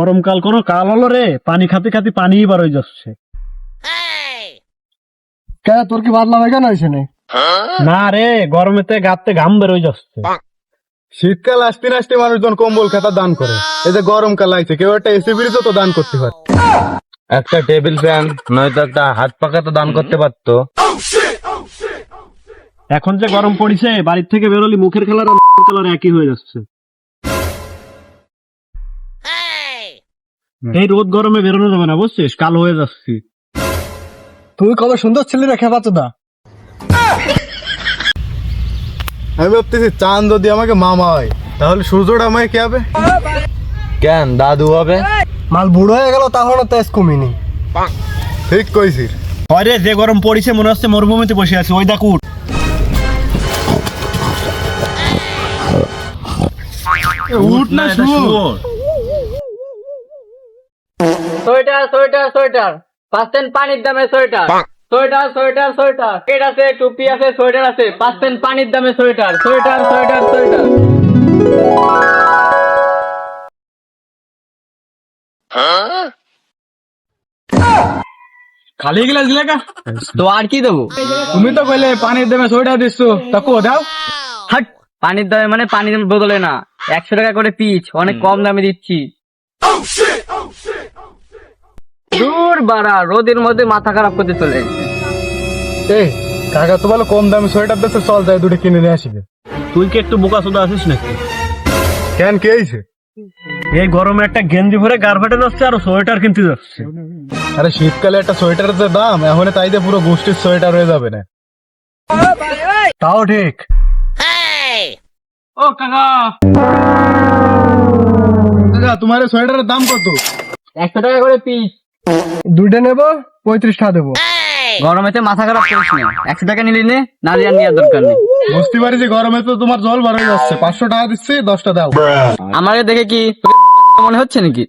গরমকাল কোনো কাল হলো রে, পানি খাতে খাতে পানি বার হয়ে যাচ্ছে। কে তোর কি বাদলা কেন হয়েছে না? না রে, গরমেতে গাতে ঘাম বের হয়ে যাচ্ছে। শীতকাল আসতে আসতে মানুষজন কম্বল খাতা দান করে, এই যে গরমকাল আইছে কেউ একটা এসি ফ্রিজও তো দান করতে পারে। একটা টেবিল ফ্যান নয়তো একটা হাত পাখা তো দান করতে পারতো। এখন যে গরম পড়িছে, বাড়ির থেকে বেরোলি মুখের কালার আর কালার একই হয়ে যাচ্ছে। এই রোদ গরমে বেরোনো যাবে না, বুঝছিস? কালো হয়ে যাচ্ছি। তুই কবে সুন্দর ছিলি রে খেপাচোদা। আমি ভাবতেছি চাঁদ যদি আমাকে মামা হয় তাহলে সূর্যটা আমাকে কে হবে? কেন দাদু হবে? মাল বুড়ো হয়ে গেল তাহলে তেজ কমিনি। ঠিক কইছিস। আরে যে গরম পড়িছে মনে হচ্ছে মরুভূমিতে বসে আছে। ওই দেখ উঠ। উঠ না শুয়োর। সোয়েটার সোয়েটার সোয়েটার 5 পানির দামে sweater sweater sweater sweater packet আছে, টুপি আছে, সোয়েটার আছে, 5 পানির দামে সোয়েটার সোয়েটার সোয়েটার সোয়েটার। খালি গেলাস দিলে কা? তো আর কি দেবো? তুমি তো কইলে পানির দামে সোয়েটার দিচ্ছ, তা কো দাও। হাট, পানির দামে মানে পানির বদলে না, 100 টাকা করে পিচ, অনেক কম দামে দিচ্ছি। দূর বাড়া, রোদের মধ্যে মাথা খারাপ করতে চলে। এই কাকা তো বলো কম দামে সোয়েটার দিচ্ছে, চল যাই দুটো কিনে নিয়ে আসিবে। তুই কি একটু বোকা সোদা আছিস নাকি? কেন কে আইছে? এই গরমে একটা গেঞ্জি ভরে গার ফাটে যাচ্ছে আর সোয়েটার কিনতে যাচ্ছে। আরে শীতকালে একটা সোয়েটারের যে দাম, এখন তাইতে পুরো গোষ্ঠীর সোয়েটার হয়ে যাবে না। তাও ঠিক। ও কাকা, কাকা তোমার এই সোয়েটারের দাম কত? 100 টাকা করে পিচ। দুইটা নেবো, 35 টাকা দেবো। গরমেতে মাথা খারাপ করিস না, 100 টাকা নিলি নে, না দিয়ে নেওয়ার দরকার নেই। বুঝতে পারি যে গরমে তো তোমার জল বার হয়ে যাচ্ছে, 500 টাকা দিচ্ছি, 10টা দাও। আমাকে দেখে কি তোকে বোকা মনে হচ্ছে নাকি?